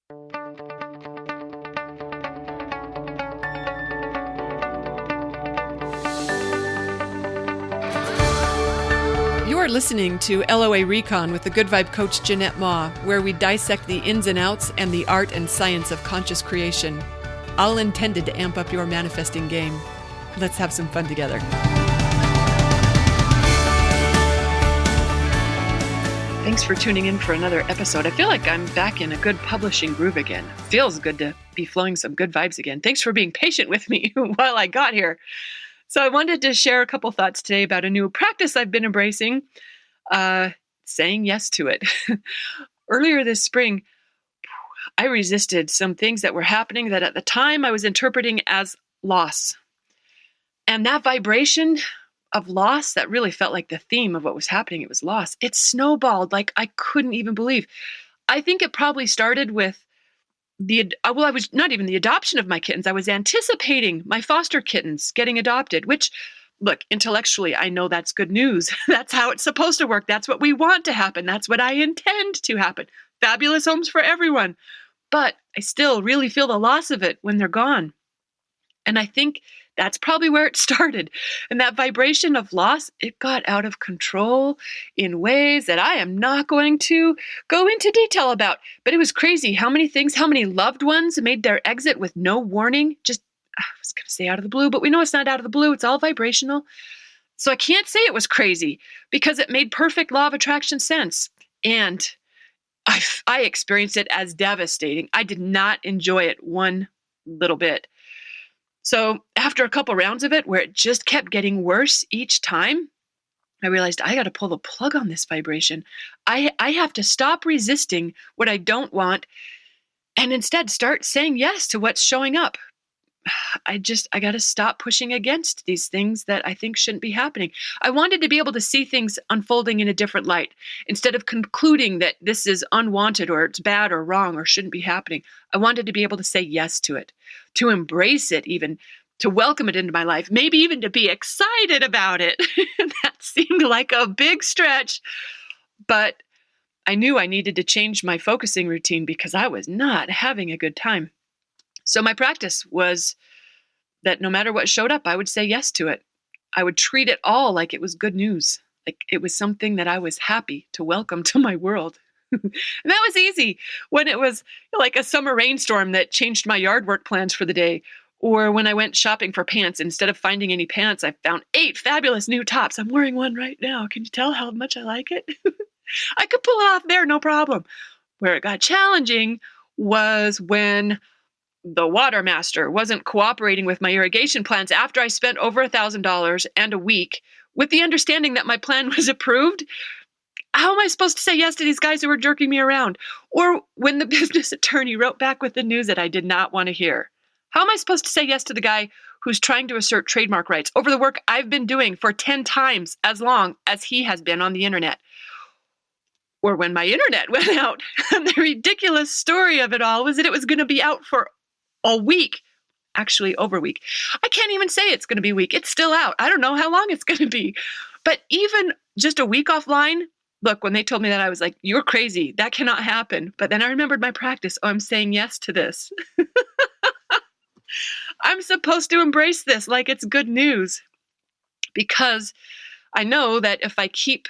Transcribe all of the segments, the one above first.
You are listening to LOA Recon with the Good Vibe Coach Jeanette Ma, where we dissect the ins and outs and the art and science of conscious creation, all intended to amp up your manifesting game. Let's have some fun together. Thanks for tuning in for another episode. I feel like I'm back in a good publishing groove again. Feels good to be flowing some good vibes again. Thanks for being patient with me while I got here. So I wanted to share a couple thoughts today about a new practice I've been embracing, saying yes to it. Earlier this spring, I resisted some things that were happening that at the time I was interpreting as loss. And that vibration of loss, that really felt like the theme of what was happening. It was loss. It snowballed like I couldn't even believe. I think it probably started with I was not even the adoption of my kittens. I was anticipating my foster kittens getting adopted, which, look, intellectually, I know that's good news. That's how it's supposed to work. That's what we want to happen. That's what I intend to happen. Fabulous homes for everyone. But I still really feel the loss of it when they're gone. And I think that's probably where it started. And that vibration of loss, it got out of control in ways that I am not going to go into detail about. But it was crazy how many loved ones made their exit with no warning. Just, I was going to say out of the blue, but we know it's not out of the blue. It's all vibrational. So I can't say it was crazy because it made perfect law of attraction sense. And I experienced it as devastating. I did not enjoy it one little bit. So after a couple rounds of it, where it just kept getting worse each time, I realized I got to pull the plug on this vibration. I have to stop resisting what I don't want and instead start saying yes to what's showing up. I got to stop pushing against these things that I think shouldn't be happening. I wanted to be able to see things unfolding in a different light instead of concluding that this is unwanted or it's bad or wrong or shouldn't be happening. I wanted to be able to say yes to it, to embrace it, even to welcome it into my life, maybe even to be excited about it. That seemed like a big stretch, but I knew I needed to change my focusing routine because I was not having a good time. So my practice was that no matter what showed up, I would say yes to it. I would treat it all like it was good news, like it was something that I was happy to welcome to my world. And that was easy when it was like a summer rainstorm that changed my yard work plans for the day, or when I went shopping for pants. Instead of finding any pants, I found 8 fabulous new tops. I'm wearing one right now. Can you tell how much I like it? I could pull it off there, no problem. Where it got challenging was when the water master wasn't cooperating with my irrigation plans after I spent over $1,000 and a week with the understanding that my plan was approved. How am I supposed to say yes to these guys who were jerking me around? Or when the business attorney wrote back with the news that I did not want to hear. How am I supposed to say yes to the guy who's trying to assert trademark rights over the work I've been doing for 10 times as long as he has been on the internet? Or when my internet went out, and the ridiculous story of it all was that it was going to be out for a week, actually over a week. I can't even say it's going to be a week. It's still out. I don't know how long it's going to be. But even just a week offline, look, when they told me that, I was like, you're crazy. That cannot happen. But then I remembered my practice. Oh, I'm saying yes to this. I'm supposed to embrace this like it's good news because I know that if I keep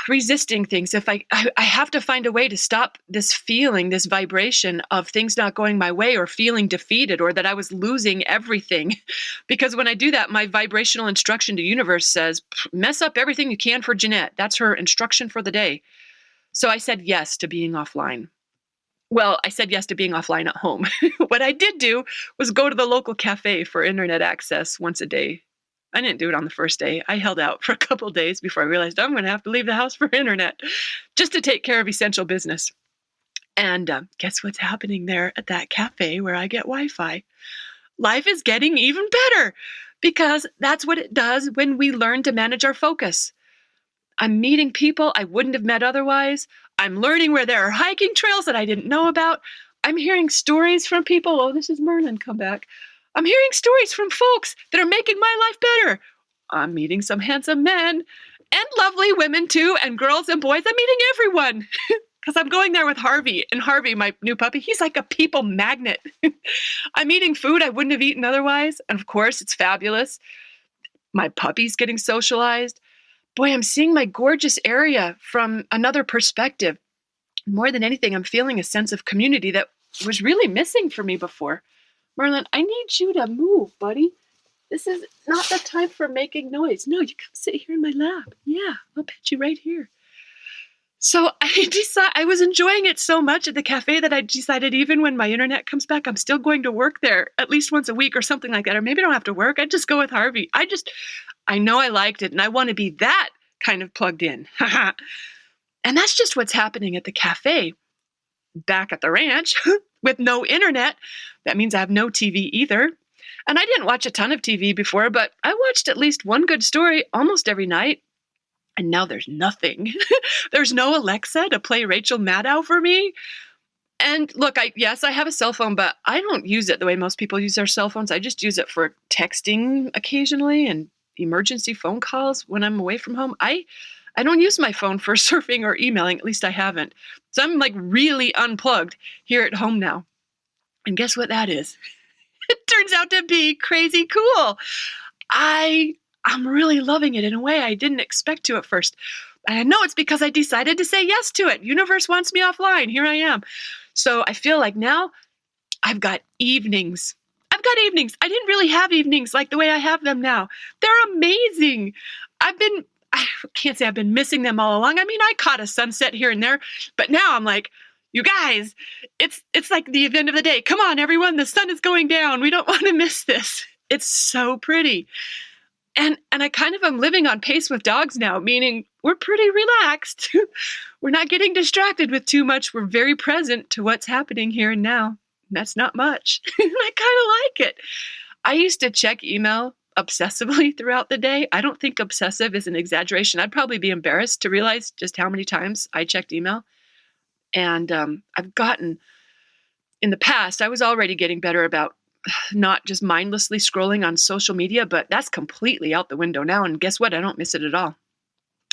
resisting things, if I have to find a way to stop this feeling, this vibration of things not going my way or feeling defeated or that I was losing everything. Because when I do that, my vibrational instruction to the universe says, mess up everything you can for Jeanette. That's her instruction for the day. So I said yes to being offline. Well, I said yes to being offline at home. What I did do was go to the local cafe for internet access once a day. I didn't do it on the first day. I held out for a couple of days before I realized I'm going to have to leave the house for internet just to take care of essential business. And guess what's happening there at that cafe where I get Wi-Fi? Life is getting even better because that's what it does when we learn to manage our focus. I'm meeting people I wouldn't have met otherwise. I'm learning where there are hiking trails that I didn't know about. I'm hearing stories from people. Oh, this is Merlin, come back. I'm hearing stories from folks that are making my life better. I'm meeting some handsome men and lovely women too, and girls and boys. I'm meeting everyone. because I'm going there with Harvey. And Harvey, my new puppy, he's like a people magnet. I'm eating food I wouldn't have eaten otherwise. And of course, it's fabulous. My puppy's getting socialized. Boy, I'm seeing my gorgeous area from another perspective. More than anything, I'm feeling a sense of community that was really missing for me before. Merlin, I need you to move, buddy. This is not the time for making noise. No, you come sit here in my lap. Yeah, I'll pet you right here. So I was enjoying it so much at the cafe that I decided even when my internet comes back, I'm still going to work there at least once a week or something like that. Or maybe I don't have to work. I just go with Harvey. I know I liked it and I want to be that kind of plugged in. And that's just what's happening at the cafe. Back at the ranch with no internet. That means I have no TV either. And I didn't watch a ton of TV before, but I watched at least one good story almost every night. And now there's nothing. There's no Alexa to play Rachel Maddow for me. And look, yes, I have a cell phone, but I don't use it the way most people use their cell phones. I just use it for texting occasionally and emergency phone calls when I'm away from home. I don't use my phone for surfing or emailing, at least I haven't. So I'm like really unplugged here at home now. And guess what that is? It turns out to be crazy cool. I'm really loving it in a way I didn't expect to at first. And I know it's because I decided to say yes to it. Universe wants me offline. Here I am. So I feel like now I've got evenings. I didn't really have evenings like the way I have them now. They're amazing. I can't say I've been missing them all along. I mean, I caught a sunset here and there, but now I'm like, you guys, it's like the event of the day. Come on, everyone, the sun is going down. We don't want to miss this. It's so pretty. And I kind of am living on pace with dogs now, meaning we're pretty relaxed. We're not getting distracted with too much. We're very present to what's happening here and now. And that's not much. And I kind of like it. I used to check email obsessively throughout the day. I don't think obsessive is an exaggeration. I'd probably be embarrassed to realize just how many times I checked email. And I've gotten, in the past, I was already getting better about not just mindlessly scrolling on social media, but that's completely out the window now. And guess what? I don't miss it at all.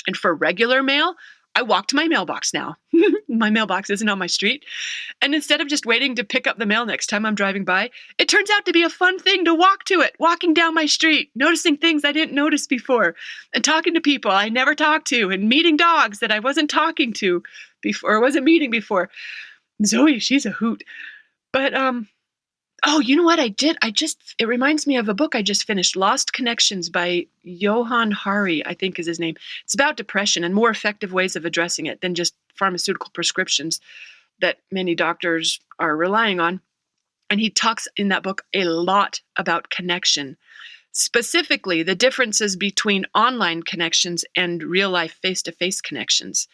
And for regular mail, I walk to my mailbox now. My mailbox isn't on my street. And instead of just waiting to pick up the mail next time I'm driving by, it turns out to be a fun thing to walk to it, walking down my street, noticing things I didn't notice before, and talking to people I never talked to, and meeting dogs that I wasn't talking to before, or wasn't meeting before. Zoe, she's a hoot. But, oh, you know what I did? It reminds me of a book I just finished, Lost Connections by Johann Hari, I think is his name. It's about depression and more effective ways of addressing it than just pharmaceutical prescriptions that many doctors are relying on. And he talks in that book a lot about connection, specifically the differences between online connections and real life face-to-face connections.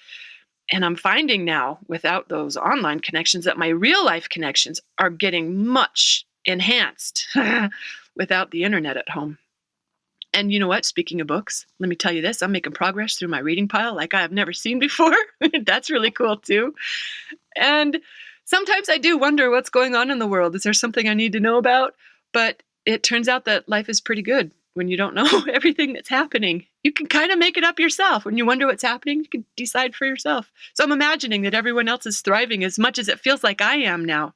And I'm finding now, without those online connections, that my real life connections are getting much enhanced without the internet at home. And you know what? Speaking of books, let me tell you this. I'm making progress through my reading pile like I have never seen before. That's really cool too. And sometimes I do wonder what's going on in the world. Is there something I need to know about? But it turns out that life is pretty good when you don't know everything that's happening. You can kind of make it up yourself. When you wonder what's happening, you can decide for yourself. So I'm imagining that everyone else is thriving as much as it feels like I am now.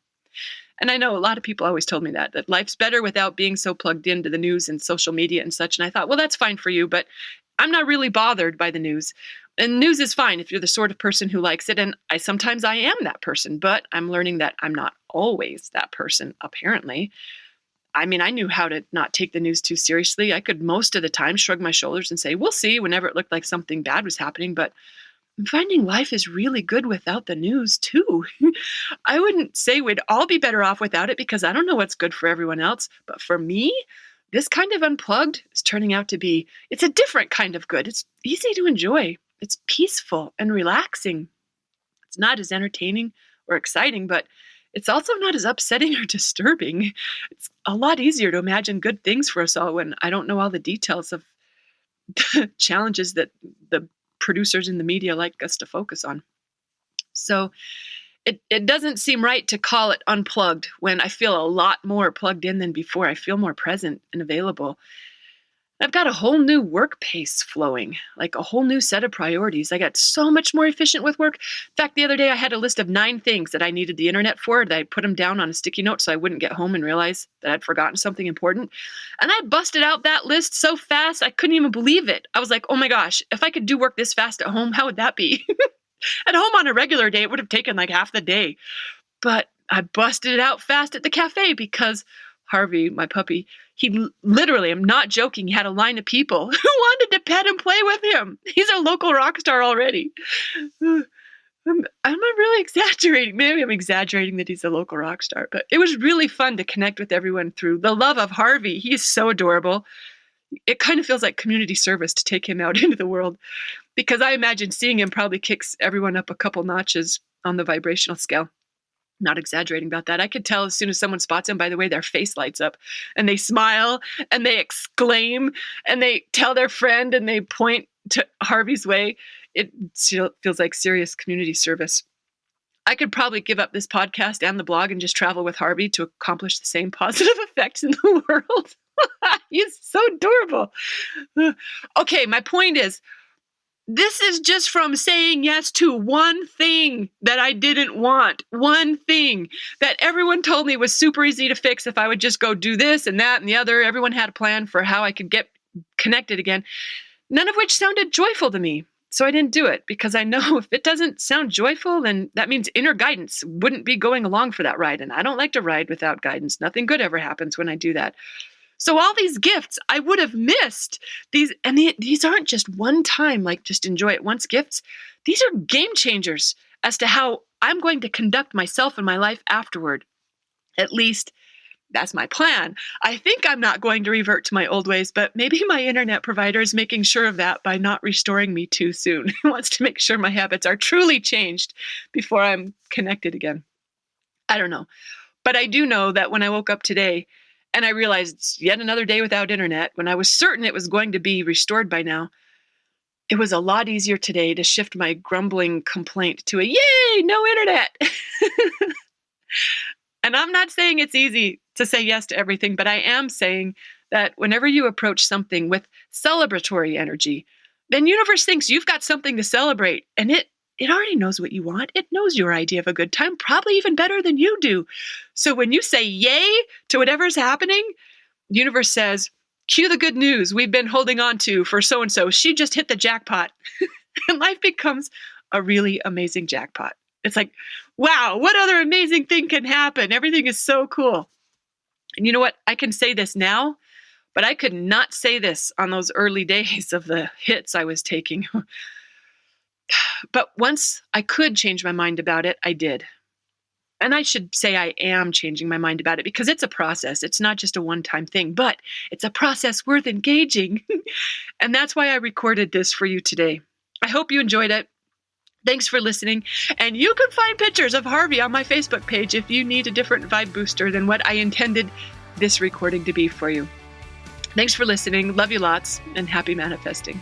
And I know a lot of people always told me that life's better without being so plugged into the news and social media and such. And I thought, well, that's fine for you, but I'm not really bothered by the news. And news is fine if you're the sort of person who likes it. And sometimes I am that person, but I'm learning that I'm not always that person, apparently. I mean, I knew how to not take the news too seriously. I could most of the time shrug my shoulders and say, we'll see, whenever it looked like something bad was happening. But I'm finding life is really good without the news, too. I wouldn't say we'd all be better off without it because I don't know what's good for everyone else. But for me, this kind of unplugged is turning out to be, it's a different kind of good. It's easy to enjoy. It's peaceful and relaxing. It's not as entertaining or exciting, but it's also not as upsetting or disturbing. It's a lot easier to imagine good things for us all when I don't know all the details of the challenges that the producers in the media like us to focus on. So it doesn't seem right to call it unplugged when I feel a lot more plugged in than before. I feel more present and available. I've got a whole new work pace flowing, like a whole new set of priorities. I got so much more efficient with work. In fact, the other day I had a list of 9 things that I needed the internet for, that I put them down on a sticky note so I wouldn't get home and realize that I'd forgotten something important. And I busted out that list so fast, I couldn't even believe it. I was like, oh my gosh, if I could do work this fast at home, how would that be? At home on a regular day, it would have taken like half the day. But I busted it out fast at the cafe because Harvey, my puppy, he literally, I'm not joking, he had a line of people who wanted to pet and play with him. He's a local rock star already. I'm really exaggerating. Maybe I'm exaggerating that he's a local rock star, but it was really fun to connect with everyone through the love of Harvey. He's so adorable. It kind of feels like community service to take him out into the world, because I imagine seeing him probably kicks everyone up a couple notches on the vibrational scale. Not exaggerating about that. I could tell as soon as someone spots him by the way their face lights up and they smile and they exclaim and they tell their friend and they point to Harvey's way. It still feels like serious community service. I could probably give up this podcast and the blog and just travel with Harvey to accomplish the same positive effects in the world. He's so adorable. Okay, my point is, this is just from saying yes to one thing that I didn't want. One thing that everyone told me was super easy to fix if I would just go do this and that and the other. Everyone had a plan for how I could get connected again, none of which sounded joyful to me. So I didn't do it, because I know if it doesn't sound joyful, then that means inner guidance wouldn't be going along for that ride. And I don't like to ride without guidance. Nothing good ever happens when I do that. So all these gifts I would have missed. These aren't just one time, like just enjoy it once gifts. These are game changers as to how I'm going to conduct myself and my life afterward. At least that's my plan. I think I'm not going to revert to my old ways, but maybe my internet provider is making sure of that by not restoring me too soon. He wants to make sure my habits are truly changed before I'm connected again. I don't know. But I do know that when I woke up today, and I realized it's yet another day without internet, when I was certain it was going to be restored by now, it was a lot easier today to shift my grumbling complaint to a yay, no internet. And I'm not saying it's easy to say yes to everything, but I am saying that whenever you approach something with celebratory energy, then universe thinks you've got something to celebrate, and it already knows what you want. It knows your idea of a good time, probably even better than you do. So when you say yay to whatever's happening, the universe says, cue the good news we've been holding on to for so-and-so. She just hit the jackpot. And life becomes a really amazing jackpot. It's like, wow, what other amazing thing can happen? Everything is so cool. And you know what? I can say this now, but I could not say this on those early days of the hits I was taking. But once I could change my mind about it, I did. And I should say I am changing my mind about it, because it's a process. It's not just a one-time thing, but it's a process worth engaging. And that's why I recorded this for you today. I hope you enjoyed it. Thanks for listening. And you can find pictures of Harvey on my Facebook page if you need a different vibe booster than what I intended this recording to be for you. Thanks for listening. Love you lots, and happy manifesting.